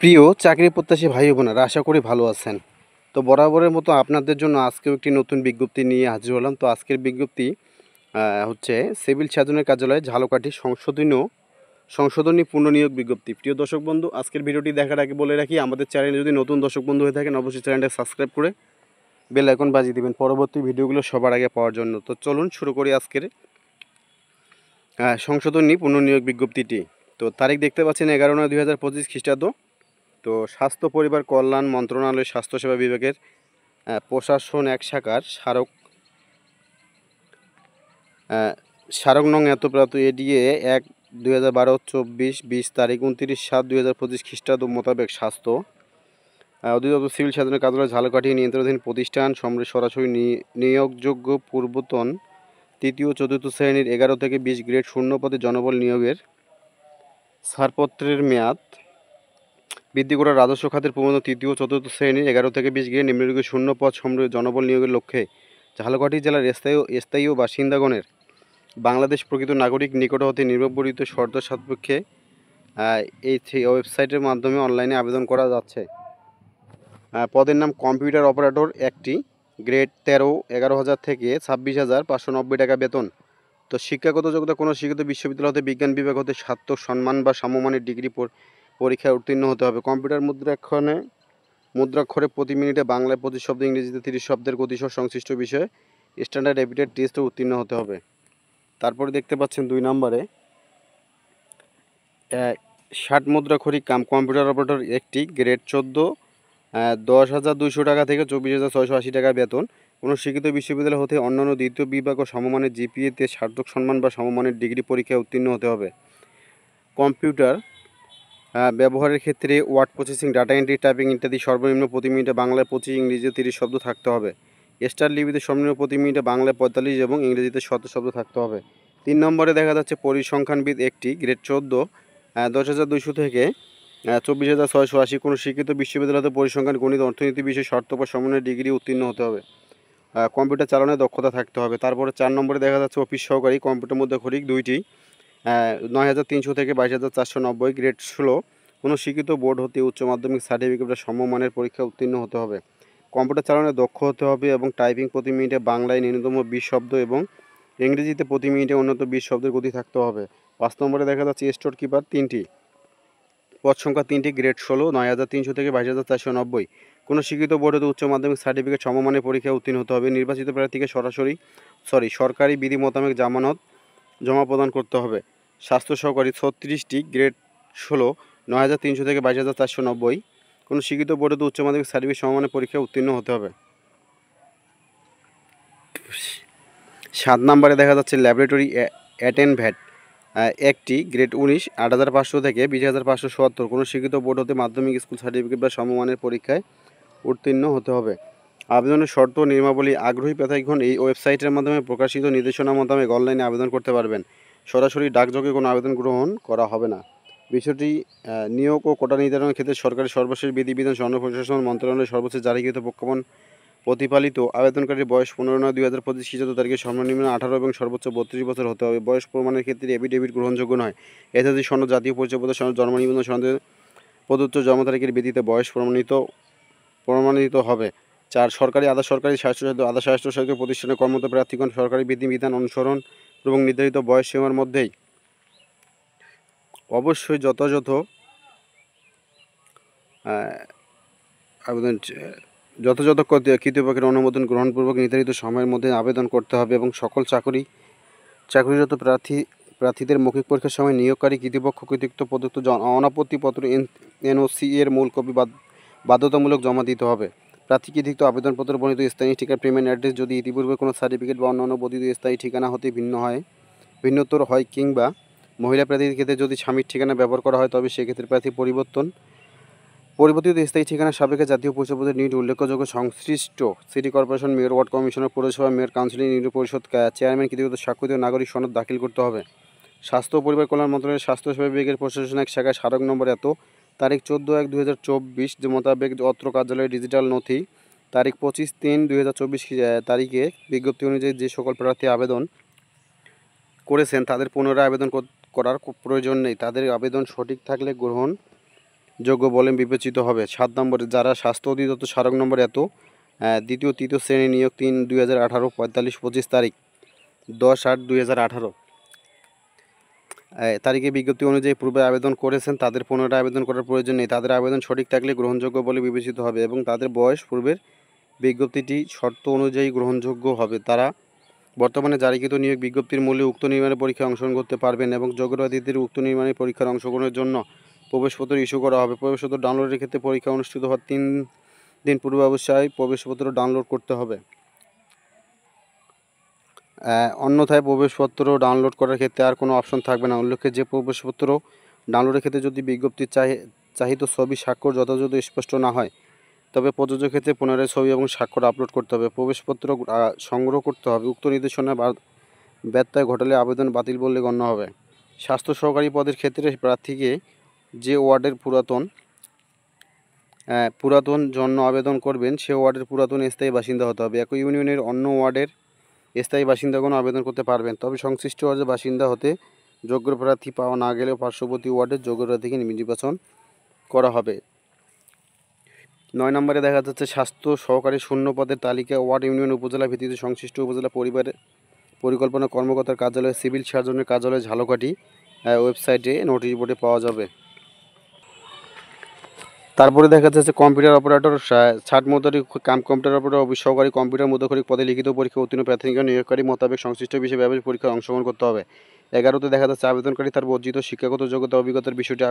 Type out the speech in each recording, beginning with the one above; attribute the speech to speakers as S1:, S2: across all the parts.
S1: প্রিয় চাকরি প্রত্যাশী ভাই বোনেরা, আশা করি ভালো আছেন। তো বরাবরের মতো আপনাদের জন্য আজকেও একটি নতুন বিজ্ঞপ্তি নিয়ে হাজির হলাম। তো আজকের বিজ্ঞপ্তি হচ্ছে সিভিল সার্জনের কার্যালয়ে ঝালকাঠি সংশোধনী পুনর্নিয়োগ বিজ্ঞপ্তি। প্রিয় দর্শক বন্ধু, আজকের ভিডিওটি দেখার আগে বলে রাখি, আমাদের চ্যানেলে যদি নতুন দর্শক বন্ধু হয়ে থাকেন অবশ্যই চ্যানেলটা সাবস্ক্রাইব করে বেল আইকন বাজিয়ে দেবেন পরবর্তী ভিডিওগুলো সবার আগে পাওয়ার জন্য। তো চলুন শুরু করি আজকের সংশোধনী পুনর্নিয়োগ বিজ্ঞপ্তিটি। তো তারিখ দেখতে পাচ্ছেন 11/9/2025 খ্রিস্টাব্দ। তো স্বাস্থ্য পরিবার কল্যাণ মন্ত্রণালয়ের স্বাস্থ্যসেবা বিভাগের প্রশাসন এক শাখার স্মারক নং এতপ্রাত এডিএ 1/2012-24-20 তারিখ 29/7/2025 খ্রিস্টাব্দ মোতাবেক স্বাস্থ্য অধিদপ্তর সিভিল সার্জনের কার্যালয় ঝালকাঠি নিয়ন্ত্রণাধীন প্রতিষ্ঠান সরাসরি নিয়োগযোগ্য পূর্বতন তৃতীয় চতুর্থ শ্রেণীর 11 থেকে 20 গ্রেড শূন্য পদে জনবল নিয়োগের ছাড়পত্রের মেয়াদ বৃদ্ধি করা। রাজস্ব খাতের পূর্বতন তৃতীয় চতুর্থ শ্রেণীর 11 থেকে 20 গ্রেড নিম্নলিখিত শূন্য পদ সমৃদ্ধ জনবল নিয়োগের লক্ষ্যে ঝালকাঠি জেলার স্থায়ী ও বাসিন্দাগণের বাংলাদেশ প্রকৃত নাগরিক নিকট হতে নির্ভরবর্তিত শর্ত সাপেক্ষে এই ওয়েবসাইটের মাধ্যমে অনলাইনে আবেদন করা যাচ্ছে। পদের নাম কম্পিউটার অপারেটর একটি, গ্রেড 13, 11,000 থেকে 26,590 টাকা বেতন। তো শিক্ষাগত যোগ্যতা কোনো শিক্ষিত বিশ্ববিদ্যালয় হতে বিজ্ঞান বিভাগ হতে স্নাতক সম্মান বা সমমানের ডিগ্রি পরীক্ষায় উত্তীর্ণ হতে হবে। কম্পিউটার মুদ্রাক্ষরে প্রতি মিনিটে বাংলায় 25 শব্দ, ইংরেজিতে 30 শব্দের গতিসহ সংশ্লিষ্ট বিষয়ে স্ট্যান্ডার্ড অ্যাপিটিউড টেস্টে উত্তীর্ণ হতে হবে। তারপরে দেখতে পাচ্ছেন 2 নম্বরে 60 মুদ্রাক্ষরিক কাম কম্পিউটার অপারেটর একটি, গ্রেড 14, 10,200 টাকা থেকে 24,680 টাকা বেতন। কোনো শিক্ষিত বিশ্ববিদ্যালয় হতে অন্যান্য দ্বিতীয় বিভাগ ও সমমানের জিপিএতে স্নাতক সম্মান বা সমমানের ডিগ্রি পরীক্ষায় উত্তীর্ণ হতে হবে। কম্পিউটার ব্যবহারের ক্ষেত্রে word processing, data entry, typing ইত্যাদি সর্বনিম্ন প্রতি মিনিটে বাংলায় 25, ইংরেজিতে 30 শব্দ থাকতে হবে। স্টার লিপিতে সর্বনিম্ন প্রতি মিনিটে বাংলায় 45 এবং ইংরেজিতে 17 শব্দ থাকতে হবে। 3 নম্বরে দেখা যাচ্ছে পরিসংখ্যানবিদ একটি, গ্রেড 14, 10,200 থেকে 24,680। কোনো শিক্ষিত বিশ্ববিদ্যালয়তে পরিসংখ্যান, গণিত, অর্থনীতি বিষয়ে শর্ত বা সমন্বয় ডিগ্রি উত্তীর্ণ হতে হবে। কম্পিউটার চালানোর দক্ষতা থাকতে হবে। তারপরে 4 নম্বরে দেখা যাচ্ছে অফিস সহকারী কম্পিউটার মধ্যে দুইটি, 9,300 থেকে 22,490, গ্রেড 16। কোনো শিক্ষিত বোর্ড হতে উচ্চ মাধ্যমিক সার্টিফিকেট বা সমমানের পরীক্ষা উত্তীর্ণ হতে হবে। কম্পিউটার চালানোর দক্ষ হতে হবে এবং টাইপিং প্রতি মিনিটে বাংলায় ন্যূনতম 20 শব্দ এবং ইংরেজিতে প্রতি মিনিটে অন্যতম 20 শব্দের গতি থাকতে হবে। 5 নম্বরে দেখা যাচ্ছে স্টোর কিপার 3টি, পদ সংখ্যা 3টি, গ্রেড 16, 9,300 থেকে 22,490। কোনো শিক্ষিত বোর্ড হতে উচ্চ মাধ্যমিক সার্টিফিকেট সমমানের পরীক্ষায় উত্তীর্ণ হতে হবে। নির্বাচিত প্রার্থীকে সরকারি বিধি মোতাবেক জামানত জমা প্রদান করতে হবে। স্বাস্থ্য সহকারী 36টি, গ্রেড 16, 9,300 থেকে 22,490। কোনো শিক্ষিত বোর্ড হতে উচ্চ মাধ্যমিক সার্টিফিকেট সমমানের পরীক্ষায় উত্তীর্ণ হতে হবে। 7 নম্বরে দেখা যাচ্ছে ল্যাবরেটরি অ্যাটেনভ্যাট একটি, গ্রেড 19, 8,500 থেকে 20,570। কোনো শিক্ষিত বোর্ড হতে মাধ্যমিক স্কুল সার্টিফিকেট বা সমমানের পরীক্ষায় উত্তীর্ণ হতে হবে। আবেদনের শর্ত নিয়মাবলী আগ্রহী প্রার্থীগণ এই ওয়েবসাইটের মাধ্যমে প্রকাশিত নির্দেশনা মোতাবেক অনলাইনে আবেদন করতে পারবেন। সরাসরি ডাকযোগে কোনো আবেদন গ্রহণ করা হবে না। বিষয়টি নিয়োগ ও কোটা নির্ধারণের ক্ষেত্রে সরকারের সর্বশেষ বিধিবিধান জনপ্রশাসন মন্ত্রণালয়ের সর্বশেষ জারিকৃত প্রজ্ঞাপন প্রতিপালিত। আবেদনকারীর বয়স 15/9/2025 খ্রিস্টাব্দ তারিখে সর্বনিম্ন 18 এবং সর্বোচ্চ 32 বছর হতে হবে। বয়স প্রমাণের ক্ষেত্রে এফিডেভিট গ্রহণযোগ্য নয়। এছাড়া সনদ, জাতীয় পরিচয়পত্র সনদ, জন্ম নিবন্ধন সনদে প্রদত্ত জন্ম তারিখের ভিত্তিতে বয়স প্রমাণিত হবে। 4 সরকারি আধা স্বাস্থ্যসহায়ক প্রতিষ্ঠানে কর্মরত প্রার্থীগণ সরকারি বিধিবিধান অনুসরণ এবং নির্ধারিত বয়স সীমার মধ্যেই অবশ্যই যথাযথ কর্তৃপক্ষের অনুমোদন গ্রহণপূর্বক নির্ধারিত সময়ের মধ্যে আবেদন করতে হবে এবং সকল চাকরিরত প্রার্থীদের মৌখিক পরীক্ষার সময় নিয়োগকারী কর্তৃপক্ষ কর্তৃক প্রদত্ত অনাপত্তিপত্র এনওসি এর মূল কপি বাধ্যতামূলক জমা দিতে হবে। প্রার্থী কর্তৃক আবেদনপত্র বর্ণিত স্থায়ী ঠিকানা, পেমেন্ট অ্যাড্রেস যদি ইতিপূর্বে কোনো সার্টিফিকেট বা অন্যান্য বর্ধিত স্থায়ী ঠিকানা হতে ভিন্নতর হয় কিংবা মহিলা প্রার্থীদের ক্ষেত্রে যদি স্বামীর ঠিকানা ব্যবহার করা হয় তবে সেক্ষেত্রে প্রার্থী পরিবর্তিত স্থায়ী ঠিকানার সাপেক্ষে জাতীয় পরিচয়পত্রের নিট উল্লেখযোগ্য সংশ্লিষ্ট city corporation, mayor, ward commissioner, পৌরসভা মেয়র, কাউন্সিলর, ইউনিয়ন পরিষদ চেয়ারম্যান কর্তৃক স্বাক্ষরিত নাগরিক সনদ দাখিল করতে হবে। স্বাস্থ্য ও পরিবার কল্যাণ মন্ত্রণালয়ের স্বাস্থ্যসেবা বিভাগের প্রশাসন এক শাখায় স্মারক নম্বর এত, তারিখ 14/1/2024 মোতাবেক অত্র কার্যালয়ের ডিজিটাল নথি তারিখ 25/3/2024 তারিখে বিজ্ঞপ্তি অনুযায়ী যে সকল প্রার্থী আবেদন করেছেন তাদের পুনরায় আবেদন করার প্রয়োজন নেই। তাদের আবেদন সঠিক থাকলে গ্রহণ যোগ্য বলে বিবেচিত হবে। 7 নম্বরে যারা স্বাস্থ্য অধিদপ্তর স্মারক নম্বর এত দ্বিতীয় তৃতীয় শ্রেণী নিয়োগ 3/2018 45-25 তারিখ 10/8/2018 তারিখে বিজ্ঞপ্তি অনুযায়ী পূর্বে আবেদন করেছেন তাদের পুনরায় আবেদন করার প্রয়োজন নেই। তাদের আবেদন সঠিক থাকলে গ্রহণযোগ্য বলে বিবেচিত হবে এবং তাদের বয়স পূর্বের বিজ্ঞপ্তিটি শর্ত অনুযায়ী গ্রহণযোগ্য হবে। তারা বর্তমানে জারিকৃত নিয়োগ বিজ্ঞপ্তির মূল্যে উক্ত নির্মাণের পরীক্ষায় অংশগ্রহণ করতে পারবেন এবং যোগ্য প্রার্থীদের উক্ত নির্মাণের পরীক্ষার অংশগ্রহণের জন্য প্রবেশপত্র ইস্যু করা হবে। প্রবেশপত্র ডাউনলোডের ক্ষেত্রে পরীক্ষা অনুষ্ঠিত হওয়ার 3 দিন পূর্বে অবশ্যই প্রবেশপত্র ডাউনলোড করতে হবে। অন্যথায় প্রবেশপত্র ডাউনলোড করার ক্ষেত্রে আর কোনো অপশন থাকবে না। উল্লেখ্য যে প্রবেশপত্র ডাউনলোডের ক্ষেত্রে যদি বিজ্ঞপ্তির চাহিত ছবি স্বাক্ষর যথাযথ স্পষ্ট না হয় তবে প্রযোজ্য ক্ষেত্রে পুনরায় ছবি এবং স্বাক্ষর আপলোড করতে হবে। প্রবেশপত্র সংগ্রহ করতে হবে। উক্ত নির্দেশনা ব্যত্যয় ঘটালে আবেদন বাতিল বলে গণ্য হবে। স্বাস্থ্য সহকারী পদের ক্ষেত্রে প্রার্থীকে যে ওয়ার্ডের পুরাতন জন্য আবেদন করবেন সে ওয়ার্ডের পুরাতন স্থায়ী বাসিন্দা হতে হবে। একই ইউনিয়নের অন্য ওয়ার্ডের স্থায়ী বাসিন্দাগণ আবেদন করতে পারবেন, তবে সংশ্লিষ্ট ওয়ার্ডের বাসিন্দা হতে যোগ্য প্রার্থী পাওয়া না গেলেও পার্শ্ববর্তী ওয়ার্ডের যোগ্য প্রার্থীকে নির্বাচন করা হবে। 9 নম্বরে দেখা যাচ্ছে স্বাস্থ্য সহকারী শূন্য পদের তালিকা ওয়ার্ড ইউনিয়ন উপজেলা ভিত্তিতে সংশ্লিষ্ট উপজেলা পরিকল্পনা কর্মকর্তার কার্যালয় সিভিল সার্জনের কার্যালয় ঝালকাঠি ওয়েবসাইটে নোটিশ বোর্ডে পাওয়া যাবে। তারপরে দেখা যাচ্ছে কম্পিউটার অপারেটর 60 মোতাবেক কম্পিউটার অপারেটর অফিস সহকারী কম্পিউটার মুদ্রাক্ষরিক পদে লিখিত পরীক্ষা উত্তীর্ণ প্রার্থীকে নিয়োগকারী মোতাবেক সংশ্লিষ্ট বিষয়ে ব্যবহারিক পরীক্ষায় অংশগ্রহণ করতে হবে। 11তে দেখা যাচ্ছে আবেদনকারী তার বর্ধিত শিক্ষাগত যোগ্যতা অভিজ্ঞতার বিষয়টি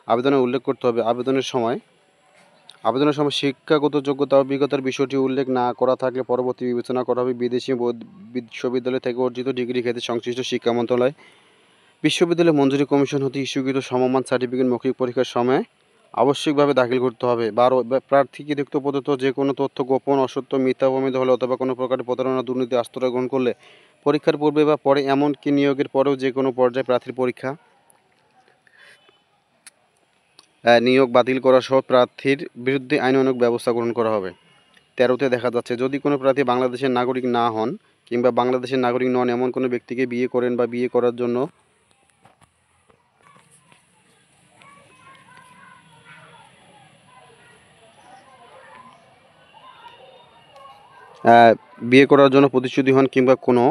S1: আবেদনে উল্লেখ করতে হবে। আবেদনের সময় শিক্ষাগত যোগ্যতা অভিজ্ঞতার বিষয়টি উল্লেখ না করা থাকলে পরবর্তী বিবেচনা করা হবে। বিদেশি বিশ্ববিদ্যালয় থেকে অর্জিত ডিগ্রি ক্ষেত্রে সংশ্লিষ্ট শিক্ষা মন্ত্রণালয় বিশ্ববিদ্যালয় মঞ্জুরি কমিশন হতে ইস্যুকৃত সমমান সার্টিফিকেট মৌখিক পরীক্ষার সময় আবশ্যিকভাবে দাখিল করতে হবে। 12 প্রার্থীকে যুক্ত প্রদত্ত যে কোনো তথ্য গোপন, অসত্য, মিথ্যা প্রমাণিত হলে অথবা কোনো প্রকারের প্রতারণা, দুর্নীতি আশ্রয় গ্রহণ করলে পরীক্ষার পূর্বে বা পরে এমনকি নিয়োগের পরেও যে কোনো পর্যায়ে প্রার্থীর নিয়োগ বাতিল করা সহ প্রার্থীর বিরুদ্ধে আইনানুগ ব্যবস্থা গ্রহণ করা হবে। 13তে দেখা যাচ্ছে যদি কোনো প্রার্থী বাংলাদেশের নাগরিক না হন কিংবা বাংলাদেশের নাগরিক নন এমন কোনো ব্যক্তিকে বিয়ে করেন বা বিয়ে করার জন্য প্রতিশ্রুতি হন কিংবা কোনো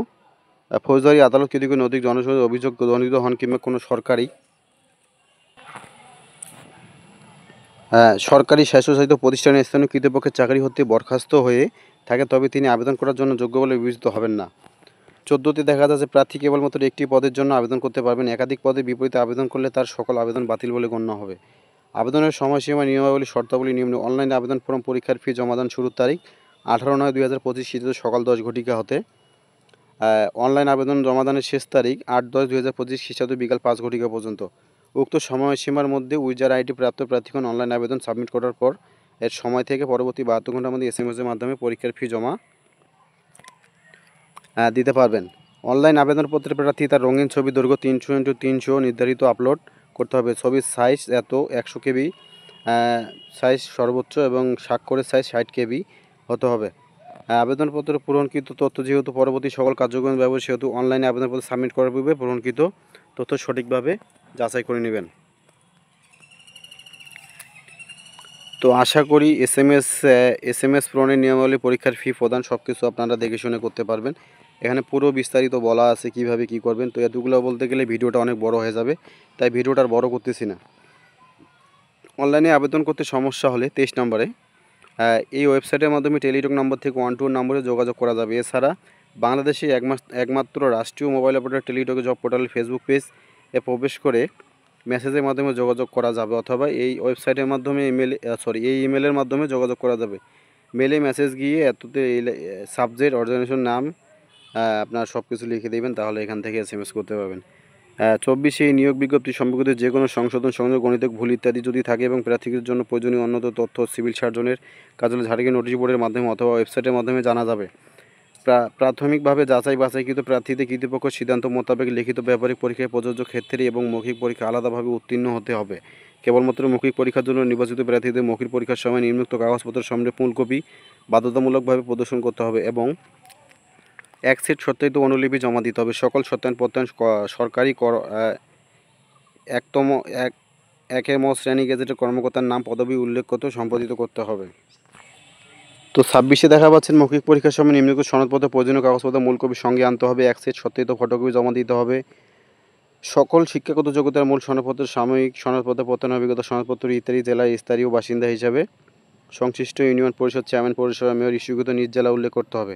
S1: ফৌজদারি আদালত কর্তৃক নৈতিক জনসংযোগ অভিযোগ দণ্ডিত হন কিংবা কোনো সরকারি স্বায়ত্তশাসিত প্রতিষ্ঠানের স্থানীয় কর্তৃপক্ষের চাকরি হতে বরখাস্ত হয়ে থাকে তবে তিনি আবেদন করার জন্য যোগ্য বলে বিবেচিত হবেন না। 14তে দেখা যাচ্ছে প্রার্থী কেবলমাত্র একটি পদের জন্য আবেদন করতে পারবেন। একাধিক পদের বিপরীতে আবেদন করলে তার সকল আবেদন বাতিল বলে গণ্য হবে। আবেদনের সময়সীমা, নিয়মাবলী, শর্তাবলী নিম্ন। অনলাইনে আবেদন ফর্ম পরীক্ষার ফি জমাদান শুরুর তারিখ 18/9/2025 শীর্ষত সকাল 10 ঘটিকা হতে। অনলাইন আবেদন জমাদানের শেষ তারিখ 8/10/2025 খ্রিস্টাব্দ বিকাল 5 ঘটিকা পর্যন্ত। উক্ত সময়সীমার মধ্যে ইউজার আইডি প্রাপ্ত প্রার্থীগণ অনলাইন আবেদন সাবমিট করার পর এর সময় থেকে পরবর্তী 72 ঘন্টার মধ্যে SMS-এর মাধ্যমে পরীক্ষার ফি জমা দিতে পারবেন। অনলাইন আবেদনপত্রে প্রার্থী তার রঙিন ছবি দৈর্ঘ্য 300x300 নির্ধারিত আপলোড করতে হবে। ছবির সাইজ 100 KB সাইজ সর্বোচ্চ এবং স্বাক্ষরের সাইজ 60 KB হতে হবে। আবেদনপত্র পূরণকৃত তথ্য যেহেতু পরবর্তী সকল কার্যক্রম ব্যবহার সেহেতু অনলাইনে আবেদনপত্র সাবমিট করার পূর্বে পূরণকৃত তথ্য সঠিকভাবে যাচাই করে নেবেন। তো আশা করি SMS পূরণের নিয়মাবলী, পরীক্ষার ফি প্রদান সব কিছু আপনারা দেখে শুনে করতে পারবেন। এখানে পুরো বিস্তারিত বলা আছে কিভাবে কি করবেন। তো এতগুলো বলতে গেলে ভিডিওটা অনেক বড় হয়ে যাবে, তাই ভিডিওটা আর বড় করতেছি না। অনলাইনে আবেদন করতে সমস্যা হলে 23 নম্বরে এই ওয়েবসাইটের মাধ্যমে টেলিটক নম্বর থেকে 121 নম্বরে যোগাযোগ করা যাবে। এছাড়া বাংলাদেশে একমাত্র রাষ্ট্রীয় মোবাইল অপারেটর টেলিটকের জব পোর্টাল ফেসবুক পেজ প্রবেশ করে মেসেজের মাধ্যমে যোগাযোগ করা যাবে অথবা এই ওয়েবসাইটের মাধ্যমে এই ইমেলের মাধ্যমে যোগাযোগ করা যাবে। মেলে মেসেজ গিয়ে এততে সাবজেক্ট, অর্গানাইজেশন নাম আপনার সব কিছু লিখে দেবেন, তাহলে এখান থেকে SMS করতে পারবেন। 24 এই নিয়োগ বিজ্ঞপ্তি সম্পর্কিত যে কোনো সংশোধন, সংযোগ, গণিতিক ভুল ইত্যাদি যদি থাকে এবং প্রার্থীদের জন্য প্রয়োজনীয় অন্যত তথ্য সিভিল সার্জনের কার্যালয় ঝাড়খণ্ড নোটিশ বোর্ডের মাধ্যমে অথবা ওয়েবসাইটের মাধ্যমে জানা যাবে। প্রাথমিকভাবে যাচাই বাছাইকৃত প্রার্থীদের কর্তৃপক্ষ সিদ্ধান্ত মোতাবেক লিখিত ব্যবহারিক পরীক্ষায় প্রযোজ্য ক্ষেত্রে এবং মৌখিক পরীক্ষা আলাদাভাবে উত্তীর্ণ হতে হবে। কেবলমাত্র মৌখিক পরীক্ষার জন্য নির্বাচিত প্রার্থীদের মৌখিক পরীক্ষার সময় নিম্নোক্ত কাগজপত্রের সামনে মূল কপি বাধ্যতামূলকভাবে প্রদর্শন করতে হবে এবং এক সেট সত্যায়িত অনুলিপি জমা দিতে হবে। সকল সত্যায়ন প্রত্যয়ন সরকারি 1-এর ম শ্রেণী গেজেটের কর্মকর্তার নাম পদবি উল্লেখ করতে সম্পাদিত করতে হবে। তো 26-এ দেখা পাচ্ছেন মৌখিক পরীক্ষার সময় নিম্নলিখিত সনদপত্র প্রয়োজনীয় কাগজপত্র মূল কপি সঙ্গে আনতে হবে, 1 সেট সত্যায়িত ফটোকপি জমা দিতে হবে। সকল শিক্ষাগত যোগ্যতার মূল সনদপত্র, সাময়িক সনদপত্র, প্রত্যয়ন অভিজ্ঞতা সনদপত্র ইত্যাদি জেলার স্থায়ী বাসিন্দা হিসাবে সংশ্লিষ্ট ইউনিয়ন পরিষদ চেয়ারম্যান, পৌরসভা মেয়র ইস্যুকৃত নিজ জেলা উল্লেখ করতে হবে।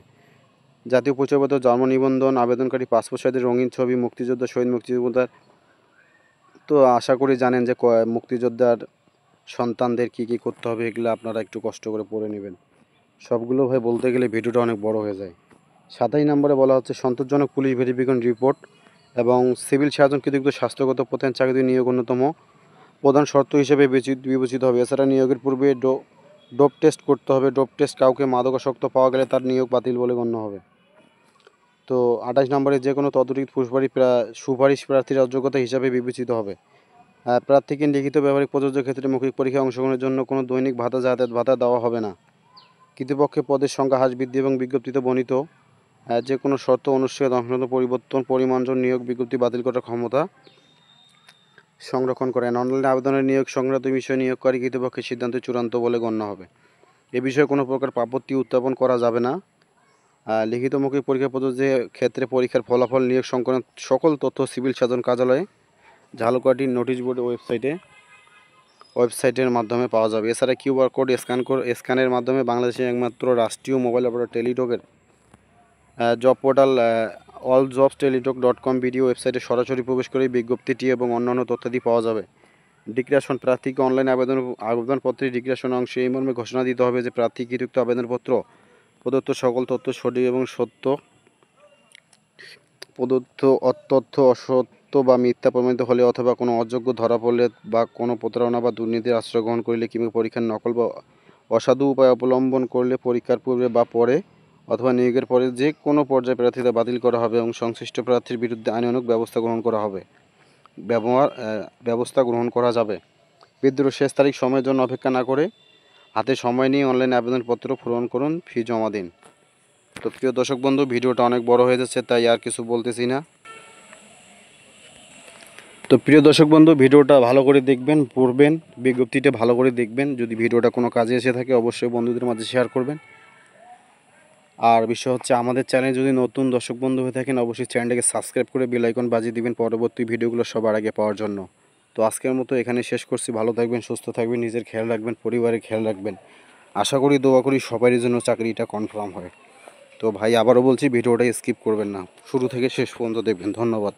S1: জাতীয় পরিচয়পত্র, জন্ম নিবন্ধন, আবেদনকারী পাসপোর্ট সাইজের রঙিন ছবি, মুক্তিযোদ্ধা, শহীদ মুক্তিযোদ্ধার। তো আশা করি জানেন যে মুক্তিযোদ্ধার সন্তানদের কী কী করতে হবে, এগুলো আপনারা একটু কষ্ট করে পড়ে নেবেন। সবগুলো ভাই বলতে গেলে ভিডিওটা অনেক বড় হয়ে যায়। 27 নম্বরে বলা হচ্ছে সন্তোষজনক পুলিশ ভেরিফিকেশন রিপোর্ট এবং সিভিল সার্জন কৃতিত্ব স্বাস্থ্যগত প্রধান চাকরি নিয়োগ অন্যতম প্রধান শর্ত হিসেবে বিবেচিত হবে। এছাড়া নিয়োগের পূর্বে ডোপ টেস্ট করতে হবে। ডোপ টেস্ট কাউকে মাদকাসক্ত পাওয়া গেলে তার নিয়োগ বাতিল বলে গণ্য হবে। তো 28 নম্বরে যে কোনো তদোচিত সুপারিশ প্রার্থীর অযোগ্যতা হিসাবে বিবেচিত হবে। প্রার্থীকে লিখিত ব্যবহারিক প্রযোজ্য ক্ষেত্রে মৌখিক পরীক্ষায় অংশগ্রহণের জন্য কোনো দৈনিক ভাতা, যাতায়াত ভাতা দেওয়া হবে না। কৃতপক্ষে পদের সংখ্যা হ্রাস বৃদ্ধি এবং বিজ্ঞপ্তিতে বর্ণিত যে কোনো শর্ত অনুষ্ঠিত পরিবর্তন, পরিমার্জন, নিয়োগ বিজ্ঞপ্তি বাতিল করার ক্ষমতা সংরক্ষণ করেন। অনলাইন আবেদনের নিয়োগ সংক্রান্ত বিষয়ে নিয়োগকারী কৃতপক্ষের সিদ্ধান্ত চূড়ান্ত বলে গণ্য হবে। এ বিষয়ে কোনো প্রকার আপত্তি উত্থাপন করা যাবে না। লিখিত মৌখিক পরীক্ষা পদ্ধতির ক্ষেত্রে পরীক্ষার ফলাফল, নিয়োগ সংক্রান্ত সকল তথ্য সিভিল সার্জন কার্যালয়ে, ঝালকাঠির নোটিশ বোর্ড ওয়েবসাইটের মাধ্যমে পাওয়া যাবে। এছাড়া কিউআর কোড স্ক্যানের মাধ্যমে বাংলাদেশের একমাত্র রাষ্ট্রীয় মোবাইল অপারেটর টেলিটকের জব পোর্টাল alljobs.টেলিটক.com ভিডিও ওয়েবসাইটে সরাসরি প্রবেশ করে বিজ্ঞপ্তিটি এবং অন্যান্য তথ্যাদি পাওয়া যাবে। ডিক্লারেশন, প্রার্থীকে অনলাইন আবেদনপত্রে ডিক্লারেশন অংশে এই মর্মে ঘোষণা দিতে হবে যে প্রার্থী কৃতিত্ব আবেদনপত্র প্রদত্ত সকল তথ্য সঠিক এবং সত্য, প্রদত্ত অতথ্য অসত্য বা মিথ্যা প্রমাণিত হলে অথবা কোনো অযোগ্য ধরা পড়লে বা কোনো প্রতারণা বা দুর্নীতির আশ্রয় গ্রহণ করলে কিংবা পরীক্ষার নকল বা অসাধু উপায় অবলম্বন করলে পরীক্ষার পূর্বে বা পরে অথবা নিয়োগের পরে যে কোনো পর্যায়ে প্রার্থীতা বাতিল করা হবে এবং সংশ্লিষ্ট প্রার্থীর বিরুদ্ধে আইনানুগ ব্যবস্থা গ্রহণ করা যাবে। বিদ্রোহ শেষ তারিখ সময়ের জন্য অপেক্ষা না করে হাতে সময় নিয়ে অনলাইন আবেদনপত্র পূরণ করুন, ফি জমা দিন। তো প্রিয় দর্শক বন্ধু, ভিডিওটা অনেক বড় হয়ে যাচ্ছে, তাই আর কিছু বলতেছি না। তো প্রিয় দর্শক বন্ধু, ভিডিওটা ভালো করে দেখবেন, পড়বেন, বিজ্ঞপ্তিটা ভালো করে দেখবেন। যদি ভিডিওটা কোনো কাজে এসে থাকে অবশ্যই বন্ধুদের মাঝে শেয়ার করবেন। আর বিষয় হচ্ছে, আমাদের চ্যানেলে যদি নতুন দর্শক বন্ধু হয়ে থাকেন অবশ্যই চ্যানেলটাকে সাবস্ক্রাইব করে বেল আইকন বাজিয়ে দিবেন পরবর্তী ভিডিওগুলো সবার আগে পাওয়ার জন্য। তো আজকের মতো এখানে শেষ করছি। ভালো থাকবেন, সুস্থ থাকবেন, নিজের খেয়াল রাখবেন, পরিবারের খেয়াল রাখবেন। আশা করি, দোয়া করি সবারই জন্য চাকরিটা কনফার্ম হয়। তো ভাই আবারও বলছি, ভিডিওটা স্কিপ করবেন না, শুরু থেকে শেষ পর্যন্ত দেখবেন। ধন্যবাদ।